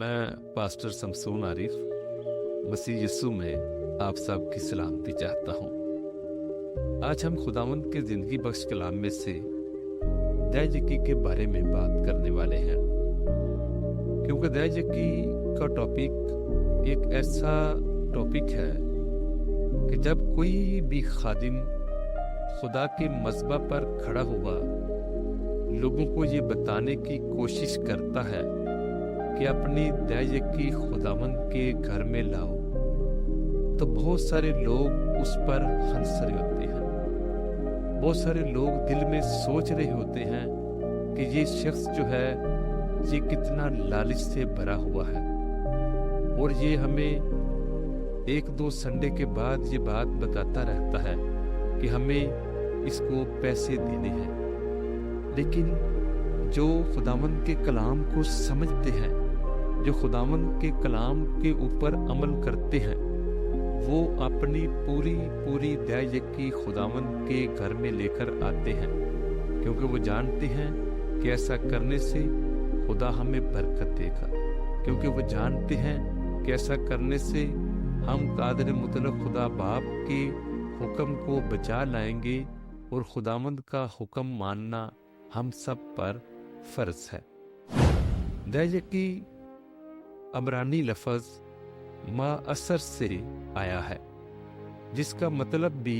मैं पास्टर शमसून आरिफ मसीह यीशु में आप सब की सलामती चाहता हूँ। आज हम खुदावंद के ज़िंदगी बख्श कलाम में से दया-यकी के बारे में बात करने वाले हैं, क्योंकि दया-यकी का टॉपिक एक ऐसा टॉपिक है कि जब कोई भी खादिम खुदा के मज़बा पर खड़ा हुआ लोगों को ये बताने की कोशिश करता है कि अपनी दया-यकी खुदावंद के घर में लाओ, तो बहुत सारे लोग उस पर हंस रहे होते हैं। बहुत सारे लोग दिल में सोच रहे होते हैं कि ये शख्स जो है ये कितना लालच से भरा हुआ है, और ये हमें एक दो संडे के बाद ये बात बताता रहता है कि हमें इसको पैसे देने हैं। लेकिन जो खुदावंद के कलाम को समझते हैं, जो खुदावंद के कलाम के ऊपर अमल करते हैं, वो अपनी पूरी दया-यकी खुदावंद के घर में लेकर आते हैं, क्योंकि वो जानते हैं कि ऐसा करने से खुदा हमें बरकत देगा, क्योंकि वो जानते हैं कि ऐसा करने से हम कादिर मुतलक खुदा बाप के हुक्म को बचा लाएंगे, और खुदावंद का हुक्म मानना हम सब पर फर्ज है। दया-यकी अबरानी लफ्ज़ मा असर से आया है, जिसका मतलब भी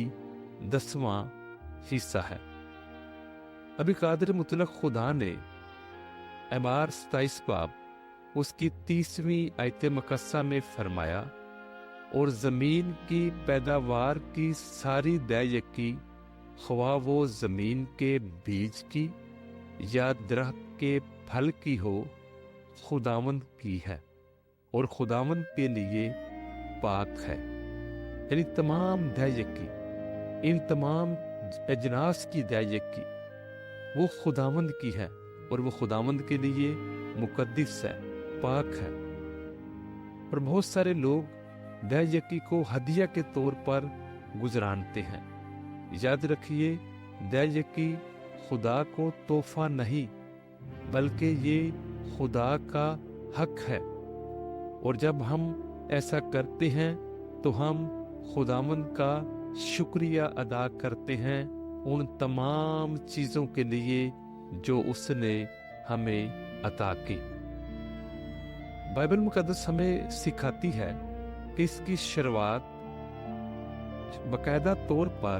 10वां हिस्सा है। अभी कादिर मुतलक खुदा ने एमार 27 बाब उसकी 30वीं आयत मुकस्सा में फरमाया, और ज़मीन की पैदावार की सारी दया-यकी, ख्वाह वो ज़मीन के बीज की या दरख्त के फल की हो, खुदावंद की है और खुदावंद के लिए पाक है। यानी तमाम दया-यकी, इन तमाम अजनास की दया-यकी वो खुदावंद की है, और वो खुदावंद के लिए मुकद्दस है, पाक है। और बहुत सारे लोग दया-यकी को हदिया के तौर पर गुजरानते हैं। याद रखिए, दया-यकी खुदा को तोहफा नहीं, बल्कि ये खुदा का हक है, और जब हम ऐसा करते हैं तो हम खुदावंद का शुक्रिया अदा करते हैं उन तमाम चीज़ों के लिए जो उसने हमें अता की। बाइबल मुकद्दस हमें सिखाती है कि इसकी शुरुआत बाकायदा तौर पर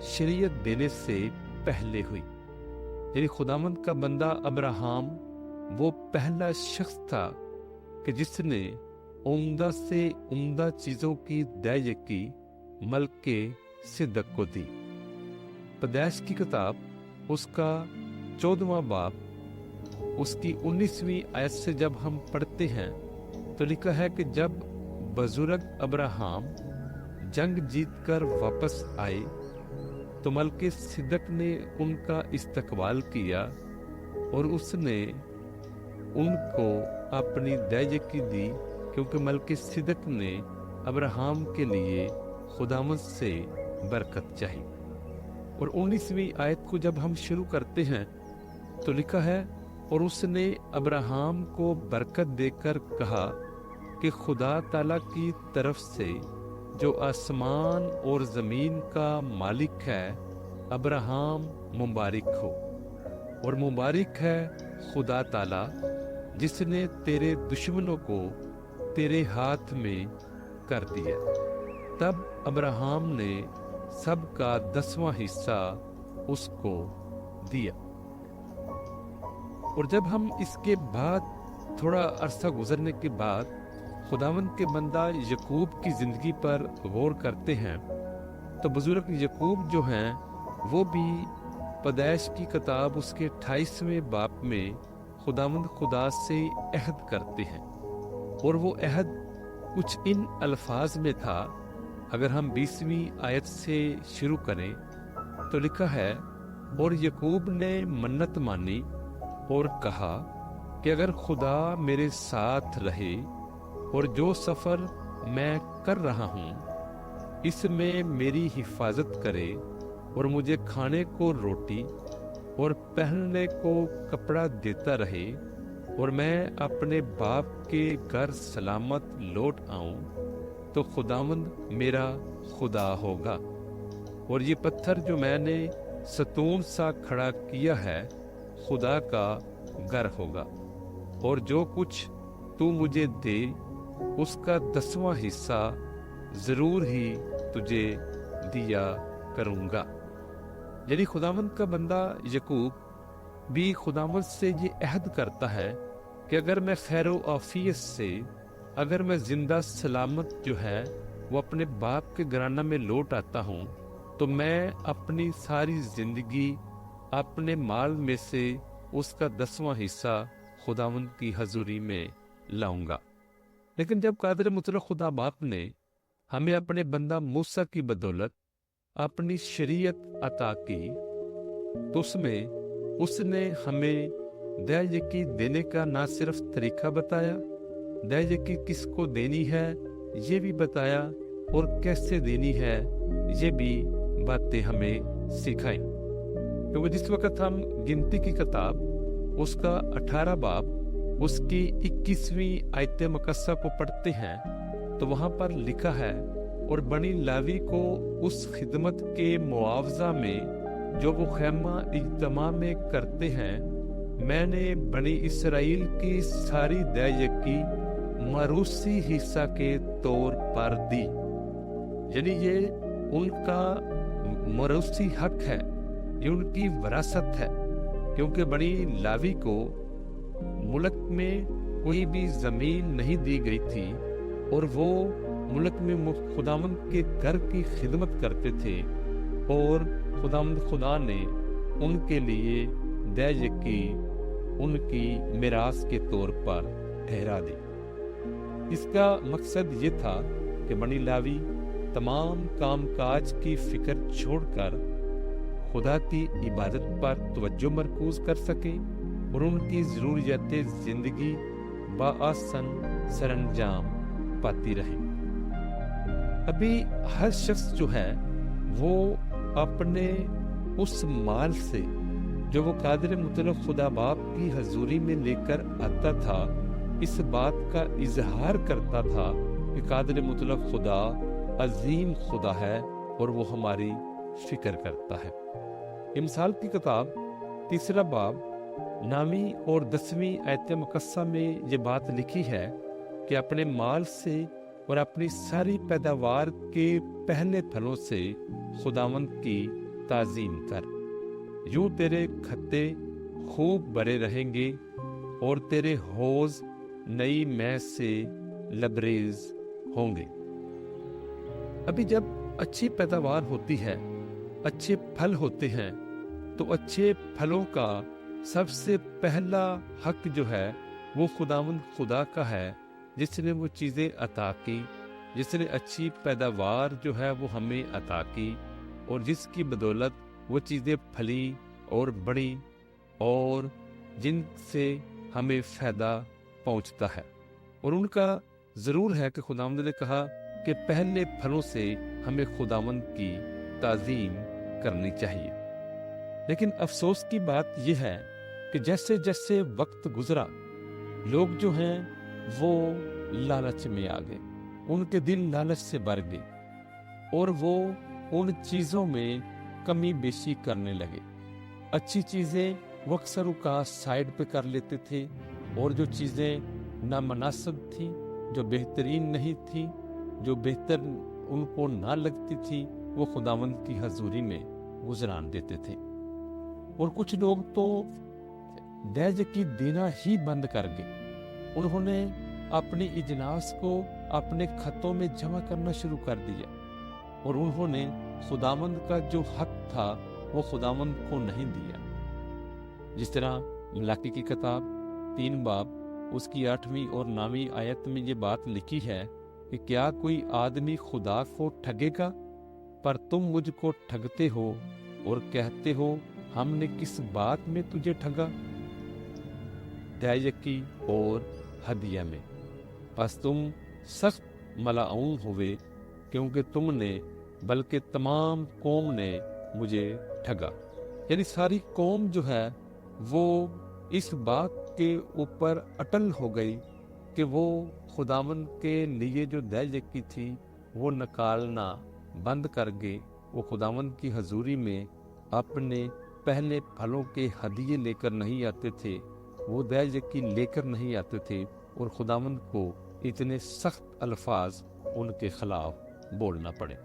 शरीयत देने से पहले हुई। यानी खुदावंद का बंदा अब्राहम वो पहला शख्स था कि जिसने उम्दा से उम्दा चीज़ों की दया-यकी मलके सिद्दक को दी। पैदाइश की किताब उसका 14वां बाब उसकी 19वीं आयत से जब हम पढ़ते हैं तो लिखा है कि जब बुजुर्ग अब्राहम जंग जीत कर वापस आए तो मलके सिद्दक ने उनका इस्तकबाल किया, और उसने उनको अपनी दया-यकी दी, क्योंकि मलके सिद्दक ने अब्राहम के लिए खुदावंद से बरकत चाही। और 19वीं आयत को जब हम शुरू करते हैं तो लिखा है, और उसने अब्राहम को बरकत देकर कहा कि खुदा ताला की तरफ से जो आसमान और ज़मीन का मालिक है, अब्राहम मुबारक हो, और मुबारक है खुदा ताला जिसने तेरे दुश्मनों को तेरे हाथ में कर दिया। तब अब्राहम ने सबका 10वां हिस्सा उसको दिया। और जब हम इसके बाद थोड़ा अरसा गुजरने के बाद खुदावंद के बंदा यकूब की ज़िंदगी पर गौर करते हैं, तो बुजुर्ग यकूब जो हैं वो भी पैदाइश की किताब उसके 28वें बाब में खुदावंद खुदा से अहद करते हैं, और वो अहद कुछ इन अल्फाज में था। अगर हम 20वीं आयत से शुरू करें तो लिखा है, और यकूब ने मन्नत मानी और कहा कि अगर खुदा मेरे साथ रहे और जो सफ़र मैं कर रहा हूँ इसमें मेरी हिफाजत करे, और मुझे खाने को रोटी और पहनने को कपड़ा देता रहे, और मैं अपने बाप के घर सलामत लौट आऊं तो खुदावंद मेरा खुदा होगा, और ये पत्थर जो मैंने सतून सा खड़ा किया है खुदा का घर होगा, और जो कुछ तू मुझे दे उसका 10वां हिस्सा जरूर ही तुझे दिया करूंगा। यानी खुदावंद का बंदा यकूब भी खुदावंद से ये अहद करता है कि अगर मैं खैर आफियत से, अगर मैं जिंदा सलामत जो है वो अपने बाप के घराना में लौट आता हूँ, तो मैं अपनी सारी जिंदगी अपने माल में से उसका 10वां हिस्सा खुदावंद की हजूरी में लाऊंगा। लेकिन जब कादिर मुतलक खुदा बाप ने हमें अपने बंदा मूसा की बदौलत अपनी शरीयत अता की, तो उसमें उसने हमें दया यकी देने का ना सिर्फ तरीका बताया, दया यकी किसको देनी है ये भी बताया, और कैसे देनी है ये भी बातें हमें सिखाई। क्योंकि जिस वक्त हम गिनती की किताब उसका 18 बाब उसकी 21वीं आयत मुकस्सा को पढ़ते हैं, तो वहां पर लिखा है, और बनी लावी को उस खिदमत के मुआवजा में जो वो खैमा इज्तमा में करते हैं, मैंने बनी इसराइल की सारी दया की मरूसी हिस्सा के तौर पर दी। यानी ये उनका मरूसी हक है, ये उनकी विरासत है, क्योंकि बनी लावी को मुल्क में कोई भी जमीन नहीं दी गई थी, और वो मुल्क में खुदावंद के घर की खिदमत करते थे, और खुदावंद खुदा ने उनके लिए दया की उनकी मिरास के तौर पर ठहरा दी। इसका मकसद ये था कि बनी लावी तमाम कामकाज की फिक्र छोड़कर खुदा की इबादत पर तवज्जो मरकूज कर सके और उनकी ज़रूरियात ज़िंदगी बाआसन सरंजाम पाती रहे। अभी हर शख्स जो है वो अपने उस माल से जो वो कादिर मुतलक खुदा बाप की हजूरी में लेकर आता था, इस बात का इजहार करता था कि कादिर मुतलक खुदा अजीम खुदा है और वो हमारी फिक्र करता है। इमसाल की किताब 3 बाब 9वीं और 10वीं आयत मुकस्सा में ये बात लिखी है कि अपने माल से और अपनी सारी पैदावार के पहले फलों से खुदावंद की ताजीम कर। यूं तेरे खत्ते खूब भरे रहेंगे और तेरे हौज नई मैस से लबरेज होंगे। अभी जब अच्छी पैदावार होती है, अच्छे फल होते हैं, तो अच्छे फलों का सबसे पहला हक जो है वो खुदावंद खुदा का है, जिसने वो चीज़ें अता की, जिसने अच्छी पैदावार जो है वो हमें अता की, और जिसकी बदौलत वो चीज़ें फली और बड़ी और जिनसे हमें फ़ायदा पहुंचता है। और उनका ज़रूर है कि खुदावंद ने कहा कि पहले फलों से हमें खुदावंद की ताज़ीम करनी चाहिए। लेकिन अफसोस की बात यह है कि जैसे जैसे वक्त गुजरा, लोग जो हैं वो लालच में आ गए, उनके दिल लालच से भर गए और वो उन चीज़ों में कमी बेशी करने लगे। अच्छी चीज़ें वो अक्सर उनका साइड पे कर लेते थे, और जो चीज़ें नामनासिब थी, जो बेहतरीन नहीं थी, जो बेहतर उनको ना लगती थी, वो खुदावंद की हजूरी में गुजरान देते थे। और कुछ लोग तो दया की देना ही बंद कर गए। उन्होंने अपनी इजनास को अपने खतों में जमा करना शुरू कर दिया, और उन्होंने खुदावंद का जो हक था वो खुदावंद को नहीं दिया। जिस तरह मलाकी की किताब 3 बाब उसकी 8वीं और 9वीं आयत में ये बात लिखी है कि क्या कोई आदमी खुदा को ठगेगा, पर तुम मुझको ठगते हो और कहते हो हमने किस बात में तुझे ठगा? दयायकी और हदिया में बस तुम सख्त मलाऊन हुए, क्योंकि तुमने बल्कि तमाम कौम ने मुझे ठगा। यानी सारी कौम जो है वो इस बात के ऊपर अटल हो गई कि वो खुदावन के लिए जो दया यकी थी वो निकालना बंद कर गए। वो खुदावन की हजूरी में अपने पहले फलों के हदिये लेकर नहीं आते थे, वो दया यकी लेकर नहीं आते थे, और खुदावन को इतने सख्त अल्फाज उनके खिलाफ बोलना पड़े।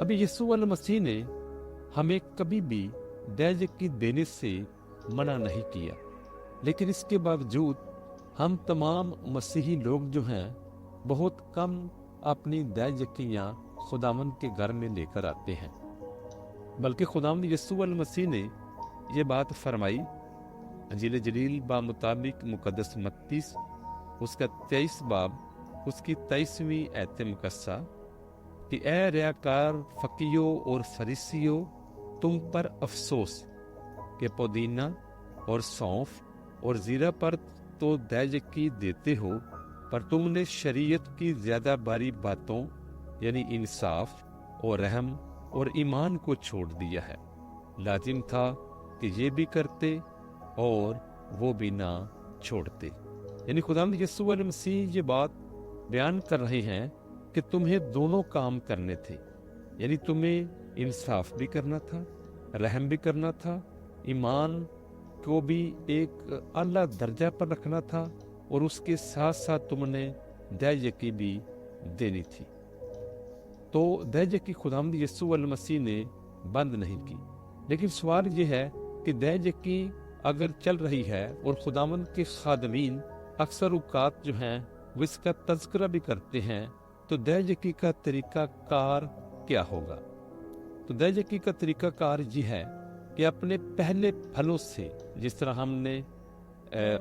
अभी यीशु अल मसीह ने हमें कभी भी दया यकी देने से मना नहीं किया, लेकिन इसके बावजूद हम तमाम मसीही लोग जो हैं बहुत कम अपनी दया यकियाँ खुदावन के घर में लेकर आते हैं। बल्कि खुदावन यीशु अल मसीह ने ये बात फरमाई अंजील जलील बा मुताबिक मुकद्दस मत्ती उसका 23 बाब उसकी 23वीं आयत मुकस्सा कि ए रियाकार फकीयो और फरीसियो, तुम पर अफसोस कि पुदीना और सौंफ और जीरा पर तो दया यकी देते हो, पर तुमने शरीयत की ज्यादा बारी बातों यानी इंसाफ और रहम और ईमान को छोड़ दिया है। लाजिम था कि ये भी करते और वो भी ना छोड़ते। यानी खुदावंद यीशु मसीह ये बात बयान कर रहे हैं कि तुम्हें दोनों काम करने थे, यानी तुम्हें इंसाफ भी करना था, रहम भी करना था, ईमान को भी एक आला दर्जा पर रखना था, और उसके साथ साथ तुमने दया यकी भी देनी थी। तो दया यकी खुदावंद यीशु मसीह ने बंद नहीं की। लेकिन सवाल ये है कि दया यकी अगर चल रही है और खुदावंद के खादमीन अक्सर औकात जो हैं वो इसका तज़किरा भी करते हैं, तो दया यकी का तरीका कार क्या होगा? तो दया यकी का तरीका कार ये है कि अपने पहले फलों से, जिस तरह हमने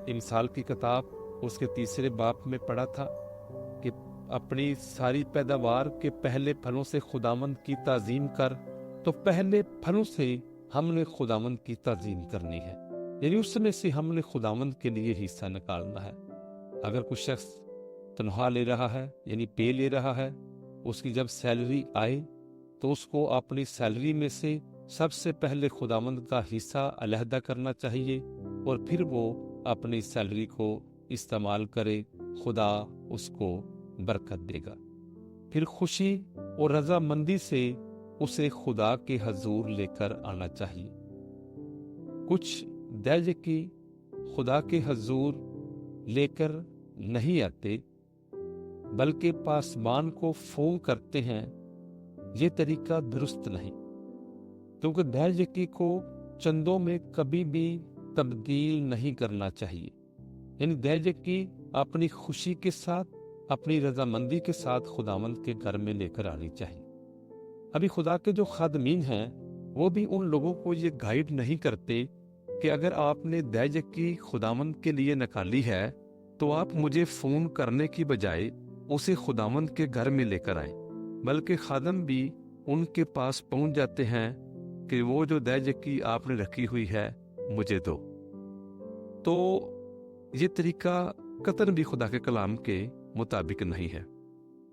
इमसाल की किताब उसके 3 बाब में पढ़ा था कि अपनी सारी पैदावार के पहले फलों से खुदावंद की ताज़ीम कर, तो पहले फलों से हमने खुदावंद की ताज़ीम करनी है, यानी उसमें से हमने खुदावंद के लिए हिस्सा निकालना है। अगर कोई शख्स तनख्वाह ले रहा है यानी पे ले रहा है, उसकी जब सैलरी आए तो उसको अपनी सैलरी में से सबसे पहले खुदावंद का हिस्सा अलहदा करना चाहिए, और फिर वो अपनी सैलरी को इस्तेमाल करे, खुदा उसको बरकत देगा। फिर खुशी और रजामंदी से उसे खुदा के हजूर लेकर आना चाहिए। कुछ दया यकी खुदा के हजूर लेकर नहीं आते, बल्कि पासबान को फोन करते हैं। ये तरीका दुरुस्त नहीं, क्योंकि दया यकी को चंदों में कभी भी तब्दील नहीं करना चाहिए। यानी दया यकी अपनी खुशी के साथ, अपनी रजामंदी के साथ खुदावंद के घर में लेकर आनी चाहिए। अभी खुदा के जो खादमीन हैं वो भी उन लोगों को ये गाइड नहीं करते कि अगर आपने दया यकी खुदावंद के लिए निकाली है तो आप मुझे फोन करने की बजाय उसे खुदावंद के घर में लेकर आए, बल्कि खादम भी उनके पास पहुंच जाते हैं कि वो जो दया यकी आपने रखी हुई है मुझे दो। तो ये तरीका कतन भी खुदा के कलाम के मुताबिक नहीं है।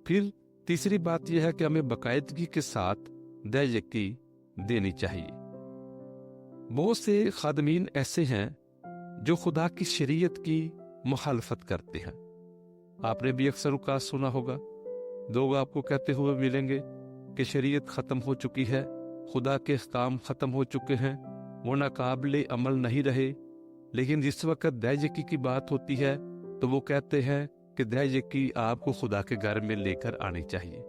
फिर तीसरी बात यह है कि हमें बाकायदगी के साथ दया यकी देनी चाहिए। बहुत से खादमीन ऐसे हैं जो खुदा की शरीयत की मुखालफत करते हैं। आपने भी अक्सर औकात सुना होगा, लोग आपको कहते हुए मिलेंगे कि शरीयत ख़त्म हो चुकी है, खुदा के अहकाम ख़त्म हो चुके हैं, वो नाकाबिले अमल नहीं रहे। लेकिन जिस वक्त दया यकी की बात होती है तो वो कहते हैं कि दया यकी आपको खुदा के घर में लेकर आनी चाहिए।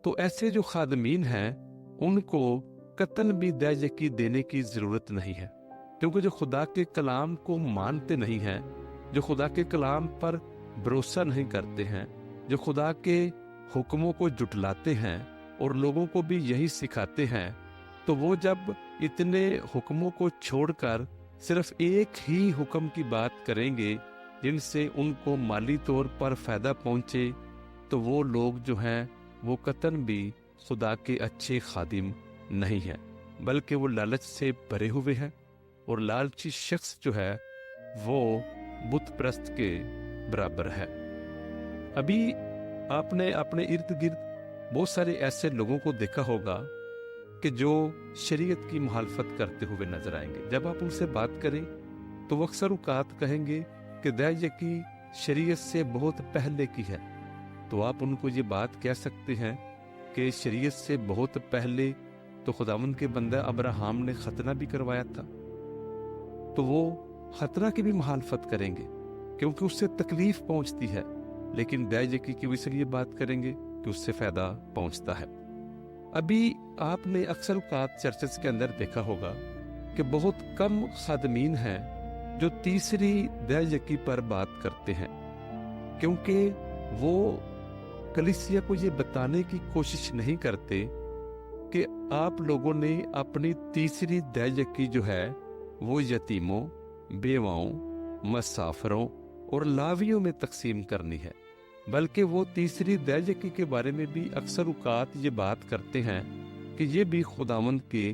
तो ऐसे जो खादमीन हैं उनको कतन भी दया यकी देने की ज़रूरत नहीं है, क्योंकि जो खुदा के कलाम को मानते नहीं हैं, जो खुदा के कलाम पर भरोसा नहीं करते हैं, जो खुदा के हुक्मों को जुटलाते हैं और लोगों को भी यही सिखाते हैं, तो वो जब इतने हुक्मों को छोड़कर सिर्फ एक ही हुक्म की बात करेंगे जिनसे उनको माली तौर पर फ़ायदा पहुँचे, तो वो लोग जो हैं वो कतन भी खुदा के अच्छे खादिम नहीं हैं, बल्कि वो लालच से भरे हुए हैं। और लालची शख्स जो है वो बुत परस्त के बराबर है। अभी आपने अपने इर्द गिर्द बहुत सारे ऐसे लोगों को देखा होगा कि जो शरीयत की मुखालफत करते हुए नजर आएंगे। जब आप उनसे बात करें तो वो अक्सर औकात कहेंगे कि दया की शरीयत से बहुत पहले की है। तो आप उनको ये बात कह सकते हैं कि शरीयत से बहुत पहले तो खुदावंद के बंदा अब्राहम ने खतना भी करवाया था, तो वो खतना की भी मुखालफत करेंगे क्योंकि उससे तकलीफ पहुंचती है, लेकिन दया की वजह से ये बात करेंगे कि उससे फायदा पहुंचता है। अभी आपने अक्सर औकात चर्चेस के अंदर देखा होगा कि बहुत कम खादमीन हैं जो तीसरी दया पर बात करते हैं, क्योंकि वो कलीसिया को ये बताने की कोशिश नहीं करते कि आप लोगों ने अपनी तीसरी दया जो है वो यतीमों, बेवाओं, मुसाफिरों और लावियों में तकसीम करनी है, बल्कि वो तीसरी दया के बारे में भी अक्सर औकात ये बात करते हैं कि ये भी खुदावंद के